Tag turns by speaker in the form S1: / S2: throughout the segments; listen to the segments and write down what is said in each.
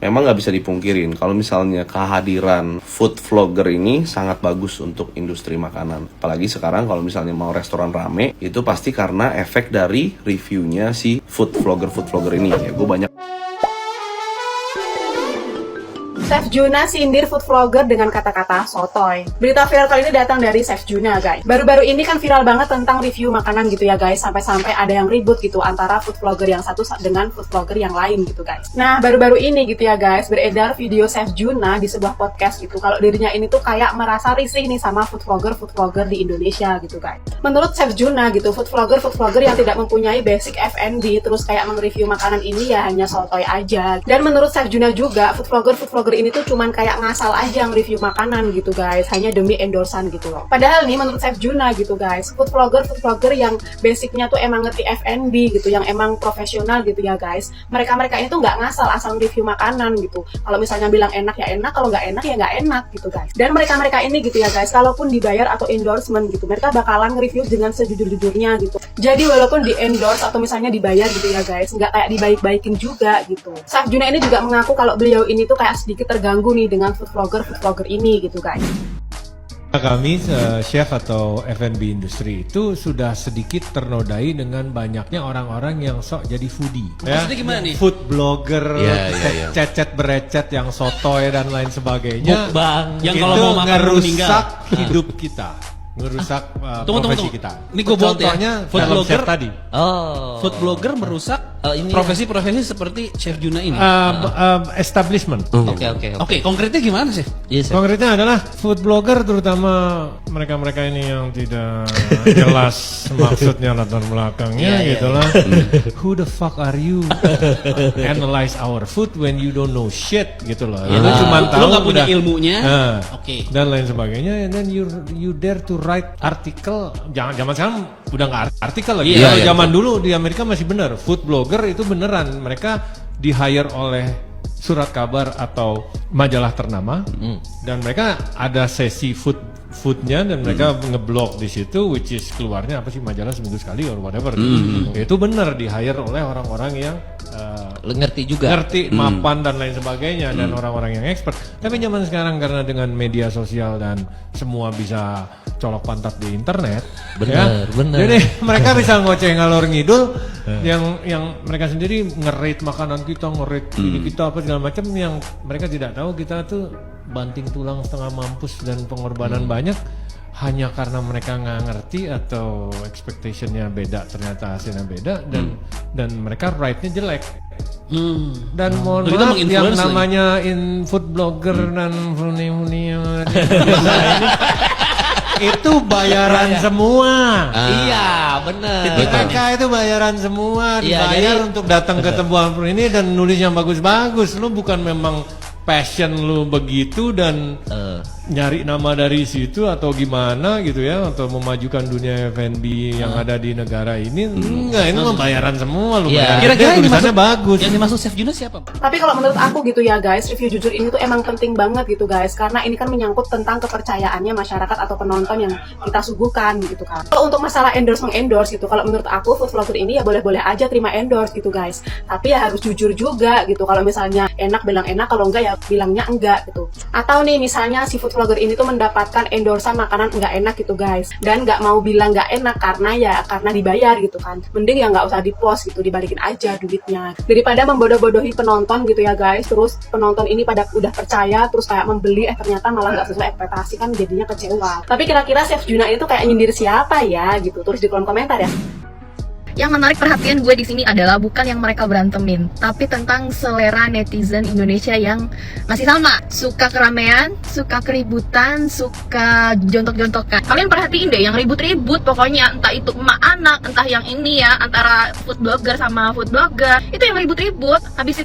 S1: memang nggak bisa dipungkirin kalau misalnya kehadiran food vlogger ini sangat bagus untuk industri makanan. Apalagi sekarang kalau misalnya mau restoran rame, itu pasti karena efek dari reviewnya si food vlogger ini. Ya, gue banyak.
S2: Chef Juna sindir food vlogger dengan kata-kata sotoy. Berita viral kali ini datang dari Chef Juna, guys. Baru-baru ini kan viral banget tentang review makanan gitu ya, guys. Sampai-sampai ada yang ribut gitu antara food vlogger yang satu dengan food vlogger yang lain gitu, guys. Nah, baru-baru ini gitu ya, guys, beredar video Chef Juna di sebuah podcast gitu. Kalau dirinya ini tuh kayak merasa risih nih sama food vlogger di Indonesia gitu, guys. Menurut Chef Juna gitu, food vlogger yang tidak mempunyai basic F&B terus kayak mereview makanan ini ya hanya sotoy aja. Dan menurut Chef Juna juga, food vlogger ini tuh cuman kayak ngasal aja nge-review makanan gitu, guys, hanya demi endorsan gitu loh. Padahal nih menurut Chef Juna gitu, guys, food vlogger yang basicnya tuh emang ngerti F&B gitu, yang emang profesional gitu ya, guys. Mereka ini tuh nggak ngasal asal review makanan gitu. Kalau misalnya bilang enak ya enak, kalau nggak enak ya nggak enak gitu, guys. Dan mereka ini gitu ya, guys, kalaupun dibayar atau endorsement gitu, mereka bakalan nge-review dengan sejujur-jujurnya gitu. Jadi walaupun di endorse atau misalnya dibayar gitu ya, guys, nggak kayak dibaik-baikin juga gitu. Chef Juna ini juga mengaku kalau beliau ini tuh kayak sedikit terganggu nih dengan food vlogger ini gitu, guys.
S3: Kami chef atau F&B industri itu sudah sedikit ternodai dengan banyaknya orang-orang yang sok jadi foodie.
S4: Maksudnya gimana nih?
S3: Food blogger,
S4: Ya.
S3: cecet berecet yang sotoy dan lain sebagainya.
S4: Mukbang, yang
S3: Itu
S4: kalau mau makan
S3: ngerusak hidup kita, ngerusak profesi kita.
S4: Ini gue buat ya.
S3: Contohnya
S4: Food
S3: dalam
S4: blogger
S3: chef tadi.
S4: Food blogger merusak profesi-profesi seperti Chef Juna ini.
S3: Establishment.
S4: Oke, konkretnya gimana sih?
S3: Konkretnya adalah food blogger, terutama mereka-mereka ini yang tidak jelas maksudnya latar belakangnya gitulah. Who the fuck are you? Analyze our food when you don't know shit gitu loh. Lu cuma tahu
S4: lu nggak punya
S3: udah,
S4: ilmunya.
S3: Dan lain sebagainya. And then you dare to write artikel. Zaman sekarang udah nggak artikel lagi. Kalau zaman dulu di Amerika masih benar. Food blogger itu beneran, mereka di hire oleh surat kabar atau majalah ternama, dan mereka ada sesi foodnya dan mereka ngeblog di situ, which is keluarnya apa sih, majalah seminggu sekali or whatever. Itu bener di hire oleh orang-orang yang
S5: ngerti
S3: mapan dan lain sebagainya, dan orang-orang yang expert. Tapi zaman sekarang karena dengan media sosial dan semua bisa colok pantat di internet,
S5: bener.
S3: Jadi mereka bisa ngoceh ngalor ngidul, yang mereka sendiri nge-rate makanan kita, nge-rate ini kita apa segala macam, yang mereka tidak tahu kita tuh banting tulang setengah mampus dan pengorbanan banyak hanya karena mereka nggak ngerti atau expectationnya beda, ternyata hasilnya beda, dan mereka write-nya jelek. Dan mohon maaf, yang namanya food blogger dan huni yang itu bayaran semua.
S5: Iya, benar.
S3: Mereka itu bayaran semua, dibayar untuk datang ke tempat ini dan nulis yang bagus-bagus. Lu bukan memang passion lu begitu dan nyari nama dari situ atau gimana gitu ya, untuk memajukan dunia F&B yang ada di negara ini. Enggak, ini membayaran semua lu.
S4: Kira-kira
S3: tulisannya bagus.
S4: Yang dimaksud Chef Juna siapa?
S2: Tapi kalau menurut aku gitu ya, guys, review jujur ini tuh emang penting banget gitu, guys, karena ini kan menyangkut tentang kepercayaannya masyarakat atau penonton yang kita suguhkan gitu kan. Kalau untuk masalah endorse gitu, kalau menurut aku food vlogger ini ya boleh-boleh aja terima endorse gitu, guys. Tapi ya harus jujur juga gitu. Kalau misalnya enak bilang enak, kalau enggak ya bilangnya enggak gitu. Atau nih misalnya si food vlogger ini tuh mendapatkan endorsan makanan enggak enak gitu, guys, dan enggak mau bilang enggak enak karena dibayar gitu kan, mending ya enggak usah di post gitu, dibalikin aja duitnya daripada membodoh-bodohi penonton gitu ya, guys. Terus penonton ini pada udah percaya terus kayak membeli ternyata malah nggak sesuai ekspektasi, kan jadinya kecewa. Tapi kira-kira Chef Juna itu kayak nyindir siapa ya gitu, tulis di kolom komentar ya.
S6: Yang menarik perhatian gue di sini adalah bukan yang mereka berantemin, tapi tentang selera netizen Indonesia yang masih sama, suka keramaian, suka keributan, suka jontok-jontokan. Kalian perhatiin deh yang ribut-ribut, pokoknya entah itu emak anak, entah yang ini ya, antara food blogger sama food blogger, itu yang ribut-ribut. Habis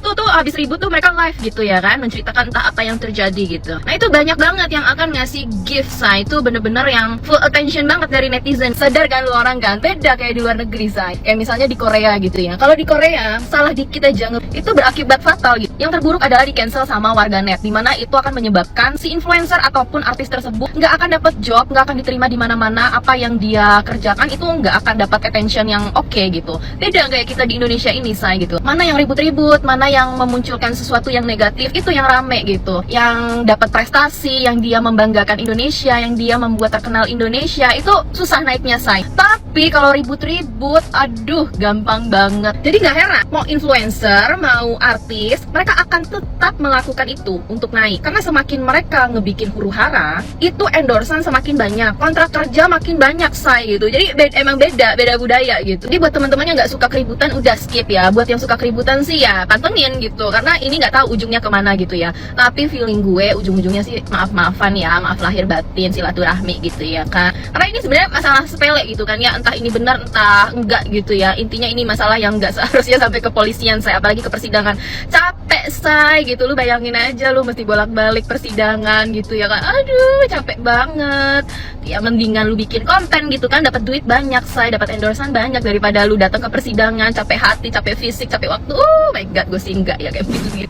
S6: ribut tuh mereka live gitu ya kan, menceritakan entah apa yang terjadi gitu. Nah itu banyak banget yang akan ngasih gift, say. Itu bener-bener yang full attention banget dari netizen. Sadar kan lu orang kan, beda kayak di luar negeri, say. Kayak misalnya di Korea gitu ya. Kalau di Korea, salah dikit aja itu berakibat fatal gitu. Yang terburuk adalah di cancel sama warganet, dimana itu akan menyebabkan si influencer ataupun artis tersebut nggak akan dapat job, nggak akan diterima di mana-mana. Apa yang dia kerjakan itu nggak akan dapat attention yang oke gitu. Beda kayak kita di Indonesia ini, say gitu. Mana yang ribut-ribut, mana yang memunculkan sesuatu yang negatif, itu yang rame gitu. Yang dapat prestasi, yang dia membanggakan Indonesia, yang dia membuat terkenal Indonesia, itu susah naiknya, say. Tapi kalau ribut-ribut, aduh gampang banget. Jadi nggak heran, mau influencer, mau artis, mereka akan tetap melakukan itu untuk naik. Karena semakin mereka ngebikin huru-hara, itu endorsan semakin banyak, kontrak kerja makin banyak, say gitu. Jadi emang beda budaya gitu. Jadi buat teman-teman yang nggak suka keributan, udah skip ya. Buat yang suka keributan sih ya pantengin gitu, karena ini nggak tahu ujungnya kemana gitu ya. Tapi feeling gue ujung-ujungnya sih maaf-maafan ya, maaf lahir batin, silaturahmi gitu ya kan. Karena ini sebenarnya masalah sepele gitu kan ya, entah ini benar entah enggak gitu ya. Intinya ini masalah yang nggak seharusnya sampai ke polisian, saya apalagi ke persidangan. Capek, say gitu. Lu bayangin aja lu mesti bolak-balik persidangan gitu ya kan. Aduh capek banget ya. Mendingan lu bikin konten gitu kan, dapat duit banyak, say, dapat endorsan banyak, daripada lu datang ke persidangan capek hati, capek fisik, capek waktu. Oh my god, gue sih enggak ya kayak begitu.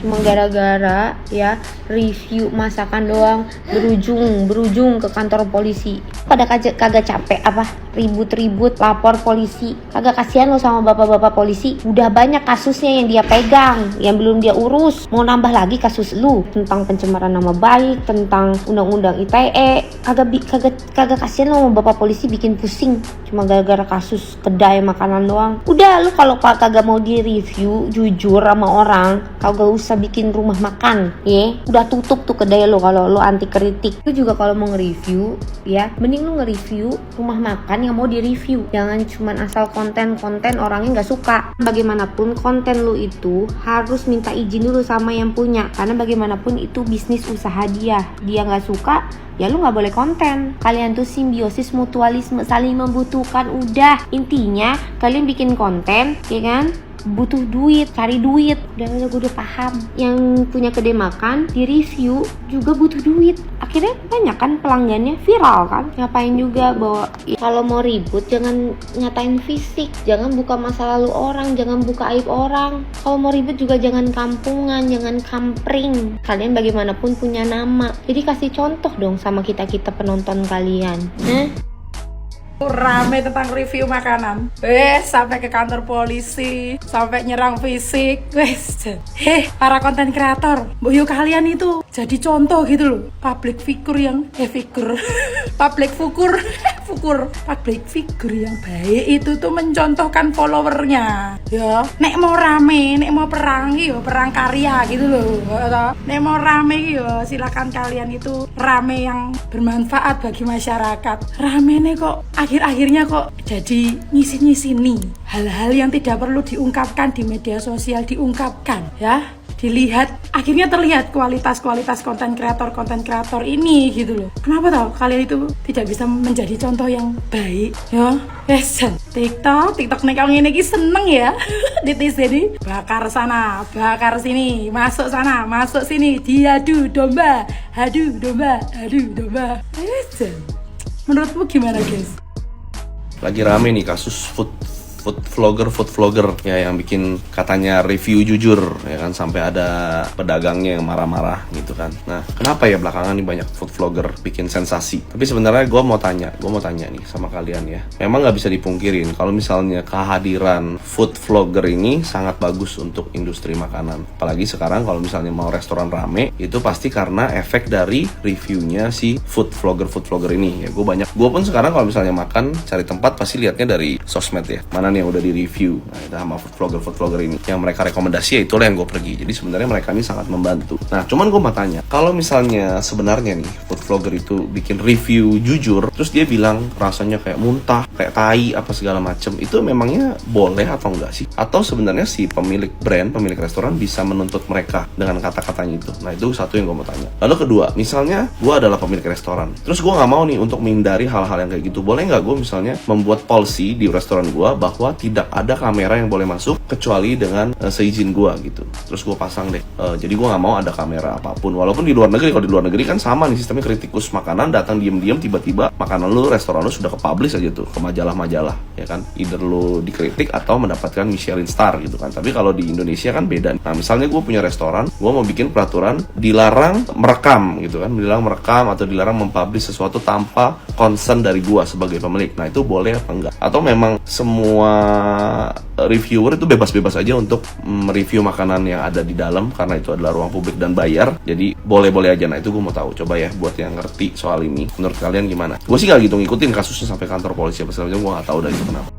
S7: Cuma gara-gara ya review masakan doang berujung ke kantor polisi. Pada kagak capek apa ribut-ribut lapor polisi? Kagak kasihan lo sama bapak-bapak polisi? Udah banyak kasusnya yang dia pegang, yang belum dia urus. Mau nambah lagi kasus lu tentang pencemaran nama baik, tentang undang-undang ITE. Kagak kasihan lo sama bapak polisi bikin pusing cuma gara-gara kasus kedai makanan doang. Udah lu kalau kagak mau di-review jujur sama orang, kagak usah bikin rumah makan ya. Udah tutup tuh kedai lo kalau lo anti kritik. Lu juga kalau mau nge-review ya, mending lu nge-review rumah makan yang mau di-review. Jangan cuman asal konten orangnya nggak suka. Bagaimanapun konten lu itu harus minta izin dulu sama yang punya, karena bagaimanapun itu bisnis usaha dia nggak suka ya lu nggak boleh konten. Kalian tuh simbiosis mutualisme, saling membutuhkan. Udah intinya kalian bikin konten ya kan, butuh duit, cari duit. Udah gue udah paham. Yang punya kedai makan di review juga butuh duit. Akhirnya banyak kan pelanggannya, viral kan. Ngapain juga bawa. Kalau mau ribut jangan nyatain fisik, jangan buka masa lalu orang, jangan buka aib orang. Kalau mau ribut juga jangan kampungan, jangan kampring. Kalian bagaimanapun punya nama. Jadi kasih contoh dong sama kita penonton kalian.
S2: Rame tentang review makanan, sampai ke kantor polisi, sampai nyerang fisik, para konten kreator, yuk kalian itu jadi contoh gitu loh, public figure yang public figure yang baik itu tuh mencontohkan followernya, ya. Nek mau rame, nek mau perang, yo perang karya gitu loh, nek mau rame yo silakan kalian itu rame yang bermanfaat bagi masyarakat. Rame nih kok akhir-akhirnya kok jadi nyisi-nyisini hal-hal yang tidak perlu diungkapkan di media sosial, diungkapkan ya, dilihat, akhirnya terlihat kualitas konten kreator ini gitu loh. Kenapa tau kalian itu tidak bisa menjadi contoh yang baik ya? TikTok nih kalau ini seneng ya. Netizen ini bakar sana, bakar sini, masuk sana, masuk sini, diadu domba. Menurutmu gimana guys?
S1: Lagi rame nih kasus food vlogger ya, yang bikin katanya review jujur ya kan, sampai ada pedagangnya yang marah-marah gitu kan. Nah, kenapa ya belakangan nih banyak food vlogger bikin sensasi? Tapi sebenarnya gue mau tanya nih sama kalian ya. Memang nggak bisa dipungkirin kalau misalnya kehadiran food vlogger ini sangat bagus untuk industri makanan. Apalagi sekarang kalau misalnya mau restoran rame, itu pasti karena efek dari reviewnya si food vlogger ini ya. Gue pun sekarang kalau misalnya makan cari tempat pasti lihatnya dari sosmed ya, mana nih yang udah di review. Nah, itu sama food vlogger ini yang mereka rekomendasi, ya itulah yang gue pergi. Jadi sebenarnya mereka ini sangat membantu. Nah, cuman gue mau tanya, kalau misalnya sebenarnya nih food vlogger itu bikin review jujur, terus dia bilang rasanya kayak muntah, kayak tai apa segala macem, itu memangnya boleh atau enggak sih? Atau sebenarnya si pemilik brand, pemilik restoran bisa menuntut mereka dengan kata-katanya itu? Nah, itu satu yang gue mau tanya. Lalu kedua, misalnya gue adalah pemilik restoran, terus gue nggak mau nih untuk menghindari hal-hal yang kayak gitu, boleh nggak gue misalnya membuat policy di restoran gue bahwa bahwa tidak ada kamera yang boleh masuk kecuali dengan seizin gue gitu. Terus gue pasang deh. Jadi gue nggak mau ada kamera apapun. Walaupun di luar negeri, kalau di luar negeri kan sama nih sistemnya, kritikus makanan datang diem-diem tiba-tiba makanan lu, restoran lu sudah ke-publish aja tuh ke majalah-majalah, ya kan. Either lu dikritik atau mendapatkan Michelin star gitu kan. Tapi kalau di Indonesia kan beda. Nah misalnya gue punya restoran, gue mau bikin peraturan dilarang merekam gitu kan, dilarang merekam atau dilarang mempublish sesuatu tanpa concern dari gue sebagai pemilik. Nah itu boleh apa enggak? Atau memang semua reviewer itu bebas-bebas aja untuk mereview makanan yang ada di dalam karena itu adalah ruang publik dan bayar, jadi boleh-boleh aja. Nah itu gue mau tahu, coba ya buat yang ngerti soal ini, menurut kalian gimana? Gue sih gak gitu ngikutin kasusnya sampai kantor polisi apa segala macam, gue gak tahu dari itu kenapa.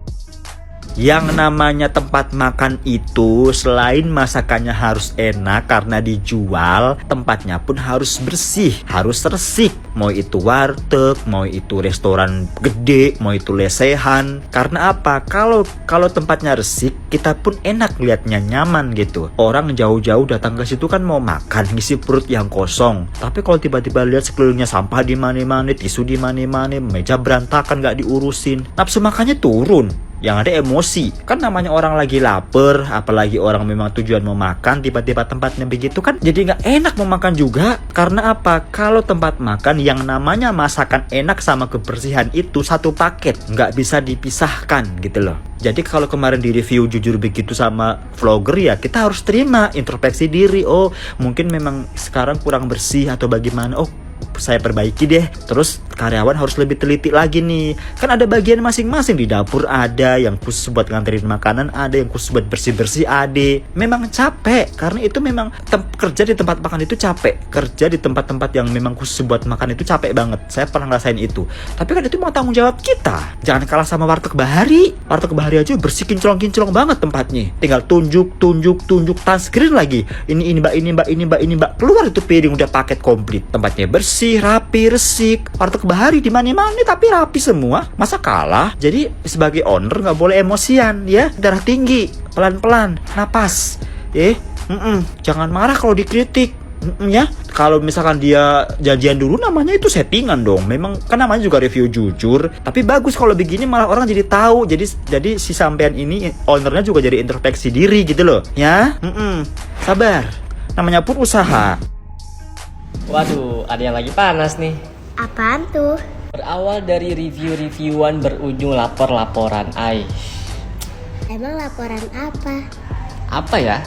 S8: Yang namanya tempat makan itu selain masakannya harus enak karena dijual, tempatnya pun harus bersih, harus resik. Mau itu warteg, mau itu restoran gede, mau itu lesehan. Karena apa? Kalau tempatnya resik, kita pun enak liatnya, nyaman gitu. Orang jauh-jauh datang ke situ kan mau makan, ngisi perut yang kosong. Tapi kalau tiba-tiba lihat sekelilingnya sampah di mana-mana, tisu di mana-mana, meja berantakan gak diurusin, nafsu makannya turun. Yang ada emosi. Kan namanya orang lagi lapar, apalagi orang memang tujuan mau makan, tiba-tiba tempatnya begitu kan jadi gak enak mau makan juga. Karena apa? Kalau tempat makan yang namanya masakan enak sama kebersihan itu satu paket, gak bisa dipisahkan gitu loh. Jadi kalau kemarin di review jujur begitu sama vlogger, ya kita harus terima, introspeksi diri. Oh mungkin memang sekarang kurang bersih atau bagaimana, oh saya perbaiki deh. Terus karyawan harus lebih teliti lagi nih. Kan ada bagian masing-masing, di dapur ada yang khusus buat nganterin makanan, ada yang khusus buat bersih-bersih, ada. Memang capek, karena itu memang kerja di tempat makan itu capek. Kerja di tempat-tempat yang memang khusus buat makan itu capek banget. Saya pernah ngerasain itu. Tapi kan itu memang tanggung jawab kita. Jangan kalah sama warteg Bahari. Warteg Bahari aja bersih kinclong-kinclong banget tempatnya. Tinggal tunjuk touchscreen lagi. Ini mbak. Keluar itu piring udah paket komplit. Tempatnya bersih, rapi, resik. Warteg Bahari di mana-mana tapi rapi semua. Masa kalah? Jadi sebagai owner nggak boleh emosian ya. Darah tinggi, pelan-pelan, napas. Jangan marah kalau dikritik. Ya, kalau misalkan dia janjian dulu, namanya itu settingan dong. Memang kan namanya juga review jujur. Tapi bagus kalau begini, malah orang jadi tahu. Jadi si sampean ini ownernya juga jadi introspeksi diri gitu loh. Ya, sabar. Namanya pun usaha.
S9: Waduh, ada yang lagi panas nih.
S7: Apaan tuh?
S9: Berawal dari review-reviewan berujung lapor-laporan.
S7: Emang laporan apa?
S9: Apa ya?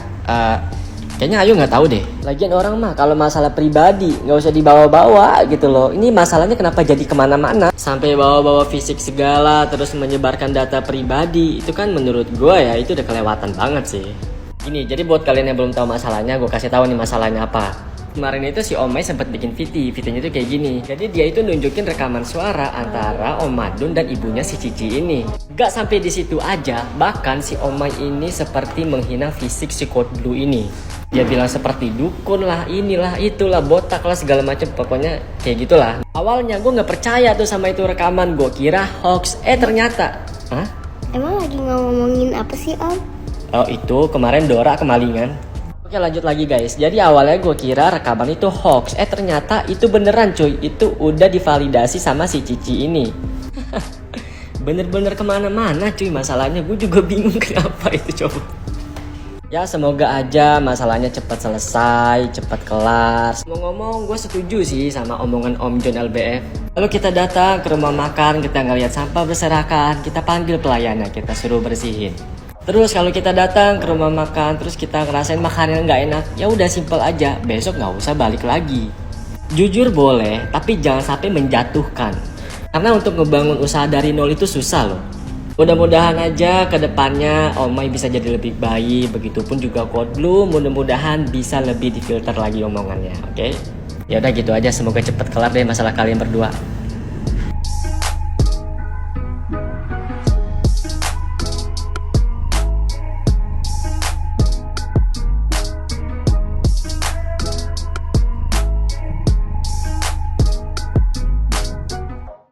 S9: Kayaknya Ayu nggak tahu deh. Lagian orang mah kalau masalah pribadi nggak usah dibawa-bawa gitu loh. Ini masalahnya kenapa jadi kemana-mana sampai bawa-bawa fisik segala, terus menyebarkan data pribadi. Itu kan menurut gue ya itu udah kelewatan banget sih. Ini jadi buat kalian yang belum tahu masalahnya, gue kasih tahu nih masalahnya apa. Kemarin itu si Om Mai sempat bikin VT-nya itu kayak gini. Jadi dia itu nunjukin rekaman suara antara Om Madun dan ibunya si Cici ini. Gak sampai di situ aja, bahkan si Om Mai ini seperti menghina fisik si Code Blue ini. Dia bilang seperti dukun lah, inilah, itulah, botak lah, segala macam. Pokoknya kayak gitulah. Awalnya gue gak percaya tuh sama itu rekaman. Gue kira hoax, ternyata
S7: Emang lagi ngomongin apa sih Om?
S9: Oh itu kemarin Dora kemalingan. Oke lanjut lagi guys. Jadi awalnya gue kira rekaman itu hoax. Ternyata itu beneran cuy. Itu udah divalidasi sama si Cici ini. Bener-bener kemana-mana cuy masalahnya. Gue juga bingung kenapa itu coba. Ya semoga aja masalahnya cepat selesai, cepat kelar. Ngomong-ngomong gue setuju sih sama omongan Om John LBF. Lalu kita datang ke rumah makan, kita ngeliat sampah berserakan, kita panggil pelayannya, kita suruh bersihin. Terus kalau kita datang ke rumah makan, terus kita ngerasain makanan nggak enak, ya udah simple aja, besok nggak usah balik lagi. Jujur boleh, tapi jangan sampai menjatuhkan. Karena untuk ngebangun usaha dari nol itu susah loh. Mudah-mudahan aja ke depannya Om Mai bisa jadi lebih baik, begitupun juga Code Blue, mudah-mudahan bisa lebih difilter lagi omongannya, oke? Ya udah gitu aja, semoga cepet kelar deh masalah kalian berdua.